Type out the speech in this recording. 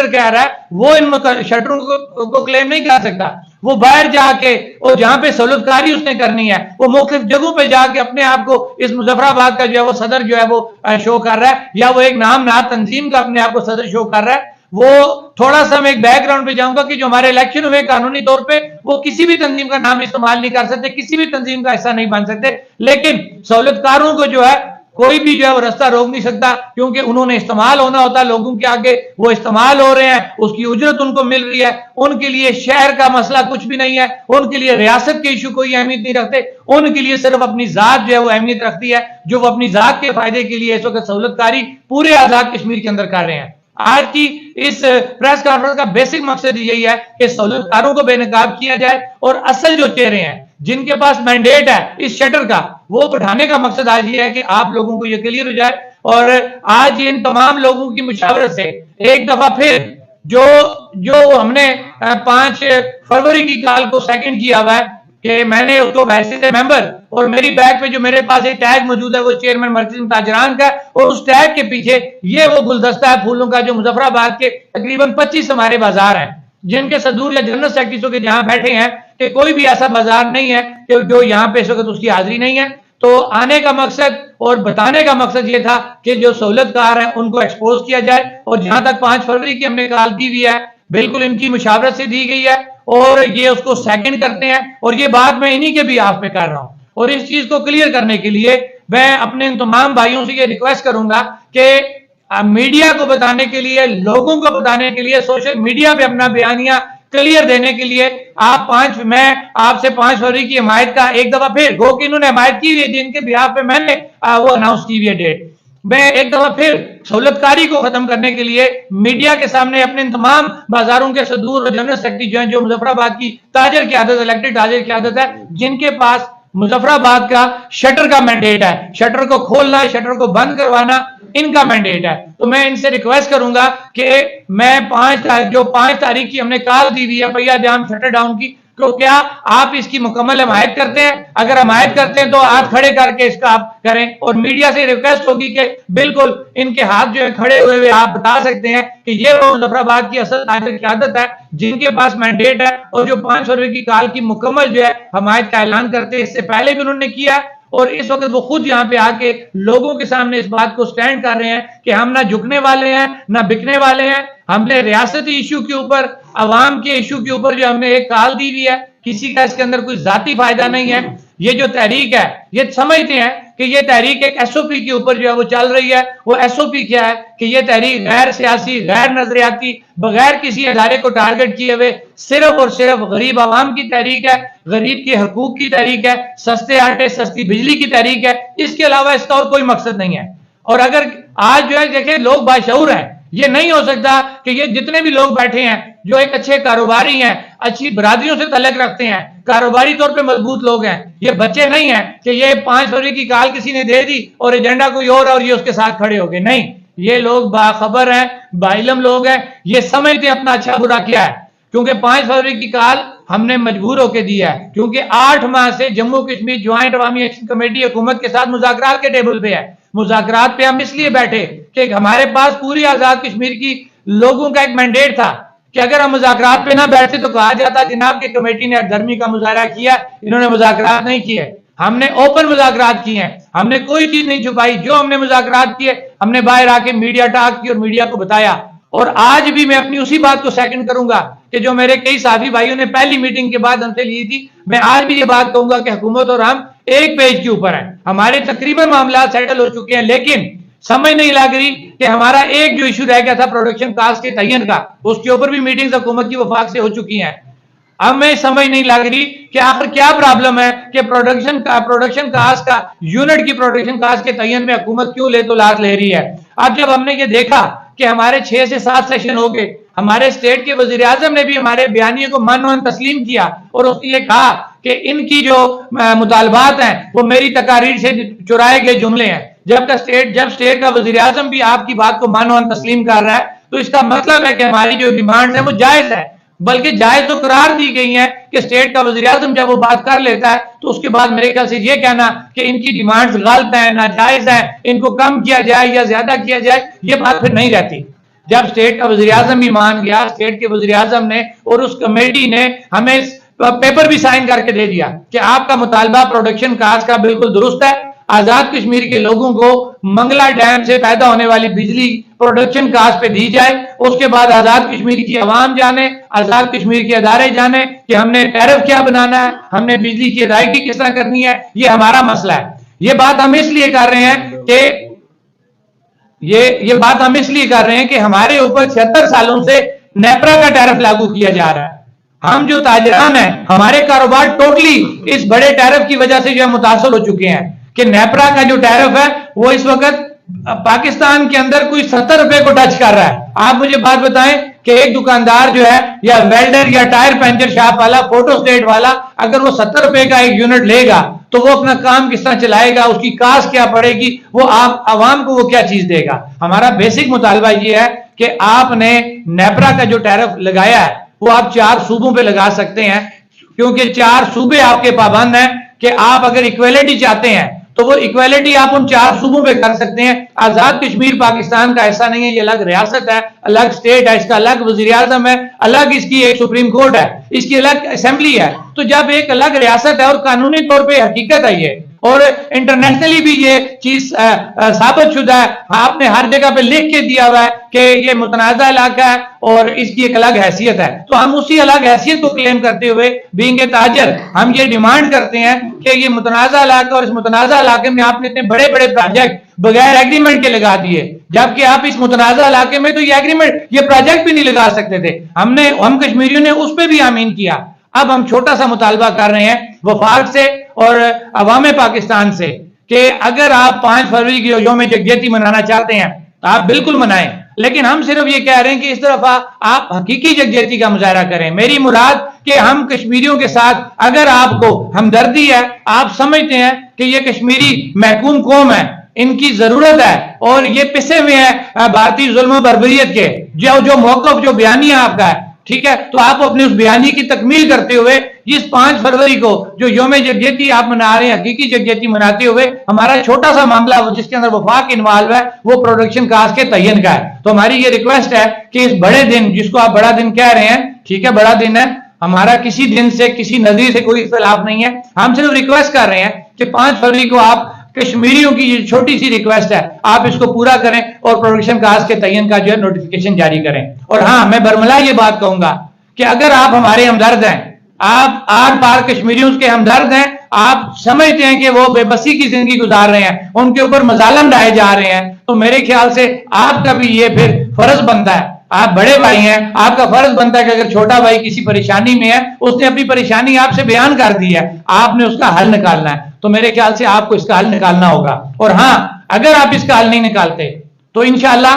Shutter کہہ رہا ہے وہ ان شٹروں کو کلیم نہیں کر سکتا. وہ باہر جا کے اور جہاں پہ سہولت کاری اس نے کرنی ہے وہ مختلف جگہوں پہ جا کے اپنے آپ کو اس مظفر آباد کا جو ہے وہ صدر جو ہے وہ شو کر رہا ہے, یا وہ ایک نام نہاد تنظیم کا اپنے آپ کو صدر شو کر رہا ہے. وہ تھوڑا سا میں ایک بیک گراؤنڈ پہ جاؤں گا کہ جو ہمارے الیکشن ہوئے قانونی طور پہ وہ کسی بھی تنظیم کا نام استعمال نہیں کر سکتے, کسی بھی تنظیم کا حصہ نہیں بن سکتے, لیکن سہولت کاروں کو جو ہے کوئی بھی جو ہے وہ رستہ روک نہیں سکتا, کیونکہ انہوں نے استعمال ہونا ہوتا ہے لوگوں کے آگے, وہ استعمال ہو رہے ہیں, اس کی اجرت ان کو مل رہی ہے. ان کے لیے شہر کا مسئلہ کچھ بھی نہیں ہے, ان کے لیے ریاست کے ایشو کوئی اہمیت نہیں رکھتے, ان کے لیے صرف اپنی ذات جو ہے وہ اہمیت رکھتی ہے, جو وہ اپنی ذات کے فائدے کے لیے اس وقت سہولت کاری پورے آزاد کشمیر کے اندر کر رہے ہیں. آج کی اس پریس کانفرنس کا بیسک مقصد یہی ہے کہ سہولت کاروں کو بے نقاب کیا جائے اور اصل جو چہرے ہیں جن کے پاس مینڈیٹ ہے اس شٹر کا وہ بڑھانے کا مقصد آج یہ ہے کہ آپ لوگوں کو یہ کلیئر ہو جائے. اور آج ان تمام لوگوں کی مشاورت سے ایک دفعہ پھر جو ہم نے 5 فروری کی کال کو سیکنڈ کیا ہوا ہے کہ میں نے اس کو حیثیت ممبر, اور میری بیگ پہ جو میرے پاس ایک ٹیگ موجود ہے وہ چیئرمین مرکزی تاجران کا, اور اس ٹیگ کے پیچھے یہ وہ گلدستہ ہے پھولوں کا جو مظفر آباد کے تقریباً 25 ہمارے بازار ہیں جن کے صدور یا جنرل سیکرٹریوں کے جہاں بیٹھے ہیں کہ کوئی بھی ایسا بازار نہیں ہے کہ جو یہاں پہ اس وقت اس کی حاضری نہیں ہے. تو آنے کا مقصد اور بتانے کا مقصد یہ تھا کہ جو سہولت کار ہیں ان کو ایکسپوز کیا جائے, اور جہاں تک 5 فروری کی ہم نے کال دی ہوئی ہے بالکل ان کی مشاورت سے دی گئی ہے اور یہ اس کو سیکنڈ کرتے ہیں, اور یہ بات میں انہی کے بھی آپ پہ کر رہا ہوں. اور اس چیز کو کلیئر کرنے کے لیے میں اپنے ان تمام بھائیوں سے یہ ریکویسٹ کروں گا کہ میڈیا کو بتانے کے لیے, لوگوں کو بتانے کے لیے, سوشل میڈیا پہ اپنا بیانیہ کلیئر دینے کے لیے میں آپ سے 5 فروری کی حمایت کا ایک دفعہ پھر گو کہ انہوں نے حمایت کی ہوئی ہے جن کے بیہاف پہ میں نے وہ اناؤنس کی ہوئی ہے ڈیٹ, میں ایک دفعہ پھر سہولت کاری کو ختم کرنے کے لیے میڈیا کے سامنے اپنے تمام بازاروں کے صدور اور جنرل سیکرٹری جو ہیں جو مظفر آباد کی تاجر کی عادت, الیکٹڈ تاجر کی عادت ہے, جن کے پاس مظفر آباد کا شٹر کا مینڈیٹ ہے, شٹر کو کھولنا, شٹر کو بند کروانا ان کا مینڈیٹ ہے. تو میں ان سے ریکویسٹ کروں گا کہ میں 5 تاریخ کی ہم نے کال دی ہوئی ہے پہیا جام شٹر ڈاؤن کی, تو کیا آپ اس کی مکمل حمایت کرتے ہیں؟ اگر حمایت کرتے ہیں تو ہاتھ کھڑے کر کے اس کا آپ کریں, اور میڈیا سے ریکویسٹ ہوگی کہ بالکل ان کے ہاتھ جو ہے کھڑے ہوئے آپ بتا سکتے ہیں کہ یہ وہ مظفر آباد کی اصل تاجر کی عادت ہے جن کے پاس مینڈیٹ ہے, اور جو 5 فروری کی کال کی مکمل جو ہے حمایت کا اعلان کرتے ہیں. اس سے پہلے بھی انہوں نے کیا, اور اس وقت وہ خود یہاں پہ آ کے لوگوں کے سامنے اس بات کو سٹینڈ کر رہے ہیں کہ ہم نہ جھکنے والے ہیں نہ بکنے والے ہیں. ہم نے ریاستی ایشو کے اوپر, عوام کے ایشو کے اوپر جو ہم نے ایک کال دی ہوئی ہے, کسی کا اس کے اندر کوئی ذاتی فائدہ نہیں ہے. یہ جو تحریک ہے یہ سمجھتے ہیں کہ یہ تحریک ایک ایس او پی کے اوپر جو ہے وہ چل رہی ہے. وہ ایس او پی کیا ہے کہ یہ تحریک غیر سیاسی, غیر نظریاتی, بغیر کسی ادارے کو ٹارگٹ کیے ہوئے صرف اور صرف غریب عوام کی تحریک ہے, غریب کے حقوق کی تحریک ہے, سستے آٹے سستی بجلی کی تحریک ہے. اس کے علاوہ اس کا اور کوئی مقصد نہیں ہے. اور اگر آج جو ہے دیکھیں لوگ باشعور ہیں, یہ نہیں ہو سکتا کہ یہ جتنے بھی لوگ بیٹھے ہیں جو ایک اچھے کاروباری ہیں, اچھی برادریوں سے تعلق رکھتے ہیں, کاروباری طور پہ مضبوط لوگ ہیں, یہ بچے نہیں ہیں کہ یہ 5 فروری کی کال کسی نے دے دی اور ایجنڈا کوئی اور یہ اس کے ساتھ کھڑے ہو گئے. نہیں, یہ لوگ باخبر ہیں, باعلم لوگ ہیں, یہ سمجھتے ہیں اپنا اچھا برا کیا ہے. کیونکہ 5 فروری کی کال ہم نے مجبور ہو کے دیا ہے, کیونکہ 8 ماہ سے جموں کشمیر جوائنٹ عوامی ایکشن کمیٹی حکومت کے ساتھ مذاکرات کے ٹیبل پہ ہے. مذاکرات پہ ہم اس لیے بیٹھے کہ ہمارے پاس پوری آزاد کشمیر کی لوگوں کا ایک مینڈیٹ تھا کہ اگر ہم مذاکرات پہ نہ بیٹھتے تو کہا جاتا جناب کہ کمیٹی نے گرمی کا مظاہرہ کیا, انہوں نے مذاکرات نہیں کیے. ہم نے اوپن مذاکرات کیے ہیں, ہم نے کوئی چیز نہیں چھپائی. جو ہم نے مذاکرات کیے ہم نے باہر آ کے میڈیا ٹاک کی اور میڈیا کو بتایا. اور آج بھی میں اپنی اسی بات کو سیکنڈ کروں گا کہ جو میرے کئی صحافی بھائیوں نے پہلی میٹنگ کے بعد ہم سے لی تھی, میں آج بھی یہ بات کہوں گا کہ حکومت اور ہم ایک پیج کے اوپر ہیں. ہمارے تقریباً معاملات سیٹل ہو چکے ہیں, لیکن سمجھ نہیں لگ رہی کہ ہمارا ایک جو ایشو رہ گیا تھا پروڈکشن کاسٹ کے تعین کا, اس کے اوپر بھی میٹنگز حکومت کی وفاق سے ہو چکی ہیں. اب میں سمجھ نہیں لگ رہی کہ آخر کیا پرابلم ہے کہ پروڈکشن کاسٹ کا یونٹ کی پروڈکشن کاسٹ کے تعین میں حکومت کیوں لے تو لاز لے رہی ہے. اب جب ہم نے یہ دیکھا کہ ہمارے 6 سے 7 سیشن ہو گئے, ہمارے اسٹیٹ کے وزیر اعظم نے بھی ہمارے بیانیے کو من تسلیم کیا اور اس نے یہ کہا کہ ان کی جو مطالبات ہیں وہ میری تقاریر سے چرائے گئے جملے ہیں. جب اسٹیٹ کا وزیر اعظم بھی آپ کی بات کو من تسلیم کر رہا ہے تو اس کا مطلب ہے کہ ہماری جو ڈیمانڈ ہے وہ جائز ہے, بلکہ جائز تو قرار دی گئی ہیں کہ اسٹیٹ کا وزیر اعظم جب وہ بات کر لیتا ہے تو اس کے بعد میرے خیال سے یہ کہنا کہ ان کی ڈیمانڈز غلط ہیں, ناجائز ہیں, ان کو کم کیا جائے یا زیادہ کیا جائے, یہ بات پھر نہیں رہتی. جب اسٹیٹ کا وزیر اعظم بھی مان گیا, اسٹیٹ کے وزیر اعظم نے اور اس کمیٹی نے ہمیں پیپر بھی سائن کر کے دے دیا کہ آپ کا مطالبہ پروڈکشن کاسٹ کا بالکل درست ہے, آزاد کشمیر کے لوگوں کو منگلا ڈیم سے پیدا ہونے والی بجلی پروڈکشن کاسٹ پہ دی جائے. اس کے بعد آزاد کشمیر کی عوام جانے, آزاد کشمیر کے ادارے جانے کہ ہم نے ٹیرف کیا بنانا ہے, ہم نے بجلی کی ادائیگی کس طرح کرنی ہے, یہ ہمارا مسئلہ ہے. یہ بات ہم اس لیے کر رہے ہیں کہ یہ بات ہم اس لیے کر رہے ہیں کہ ہمارے اوپر 76 سالوں سے نیپرا کا ٹیرف لاگو کیا جا رہا ہے. ہم جو تاجران ہیں, ہمارے کاروبار ٹوٹلی اس بڑے ٹیرف کی وجہ سے جو ہے متاثر ہو چکے ہیں کہ نیپرا کا جو ٹیرف ہے وہ اس وقت پاکستان کے اندر کوئی 70 روپے کو ٹچ کر رہا ہے. آپ مجھے بات بتائیں کہ ایک دکاندار جو ہے یا ویلڈر یا ٹائر پنچر شاپ والا, فوٹو اسٹیٹ والا, اگر وہ 70 روپے کا ایک یونٹ لے گا تو وہ اپنا کام کس طرح چلائے گا, اس کی کاسٹ کیا پڑے گی, وہ عوام کو وہ کیا چیز دے گا. ہمارا بیسک مطالبہ یہ ہے کہ آپ نے نیپرا کا جو ٹیرف لگایا ہے وہ آپ 4 صوبوں پہ لگا سکتے ہیں, کیونکہ 4 صوبے آپ کے پابند ہیں کہ آپ اگر ایکویلٹی چاہتے ہیں تو وہ ایکویلٹی آپ ان 4 صوبوں پہ کر سکتے ہیں. آزاد کشمیر پاکستان کا ایسا نہیں ہے, یہ الگ ریاست ہے, الگ اسٹیٹ ہے, اس کا الگ وزیر اعظم ہے, الگ اس کی ایک سپریم کورٹ ہے, اس کی الگ اسمبلی ہے. تو جب ایک الگ ریاست ہے اور قانونی طور پہ حقیقت ہے یہ, اور انٹرنیشنلی بھی یہ چیز ثابت شدہ ہے, آپ نے ہر جگہ پہ لکھ کے دیا ہوا ہے کہ یہ متنازع علاقہ ہے اور اس کی ایک الگ حیثیت ہے. تو ہم اسی الگ حیثیت کو کلیم کرتے ہوئے بینگ اے تاجر ہم یہ ڈیمانڈ کرتے ہیں کہ یہ متنازع علاقہ, اور اس متنازع علاقے میں آپ نے اتنے بڑے بڑے پروجیکٹ بغیر ایگریمنٹ کے لگا دیے, جبکہ آپ اس متنازع علاقے میں تو یہ پروجیکٹ بھی نہیں لگا سکتے تھے. ہم کشمیریوں نے اس پہ بھی آمین کیا. اب ہم چھوٹا سا مطالبہ کر رہے ہیں وفاق سے اور عوام پاکستان سے کہ اگر آپ 5 فروری کی یوم یکجہتی منانا چاہتے ہیں تو آپ بالکل منائیں, لیکن ہم صرف یہ کہہ رہے ہیں کہ اس طرف آپ حقیقی یکجہتی کا مظاہرہ کریں. میری مراد کہ ہم کشمیریوں کے ساتھ اگر آپ کو ہمدردی ہے, آپ سمجھتے ہیں کہ یہ کشمیری محکوم قوم ہے, ان کی ضرورت ہے اور یہ پسے ہوئے ہیں بھارتی ظلم و بربریت کے, جو موقف جو بیانیہ آپ کا ہے, ٹھیک ہے, تو آپ اپنے اس بیانی کی تکمیل کرتے ہوئے اس 5 فروری کو جو یوم یکجہتی آپ منا رہے ہیں, حقیقی یکجہتی مناتے ہوئے, ہمارا چھوٹا سا معاملہ جس کے اندر وفاق انوالو ہے وہ پروڈکشن کاسٹ کے تعین کا ہے. تو ہماری یہ ریکویسٹ ہے کہ اس بڑے دن, جس کو آپ بڑا دن کہہ رہے ہیں, ٹھیک ہے بڑا دن ہے, ہمارا کسی دن سے کسی نظریے سے کوئی اختلاف نہیں ہے, ہم صرف ریکویسٹ کر رہے ہیں کہ 5 فروری کو آپ کشمیریوں کی یہ چھوٹی سی ریکویسٹ ہے, آپ اس کو پورا کریں اور پروڈکشن کاسٹ کے تعین کا جو ہے نوٹیفیکیشن جاری کریں. اور ہاں, میں برملا یہ بات کہوں گا کہ اگر آپ ہمارے ہمدرد ہیں, آپ آر پار کشمیریوں کے ہمدرد ہیں, آپ سمجھتے ہیں کہ وہ بے بسی کی زندگی گزار رہے ہیں, ان کے اوپر مظالم ڈھائے جا رہے ہیں, تو میرے خیال سے آپ کا بھی یہ پھر فرض بنتا ہے, آپ بڑے بھائی ہیں, آپ کا فرض بنتا ہے کہ اگر چھوٹا بھائی کسی پریشانی میں ہے, اس نے اپنی پریشانی آپ سے بیان کر دی ہے, آپ نے اس کا حل نکالنا ہے, تو میرے خیال سے آپ کو اس کا حل نکالنا ہوگا. اور ہاں, اگر آپ اس کا حل نہیں نکالتے تو انشاءاللہ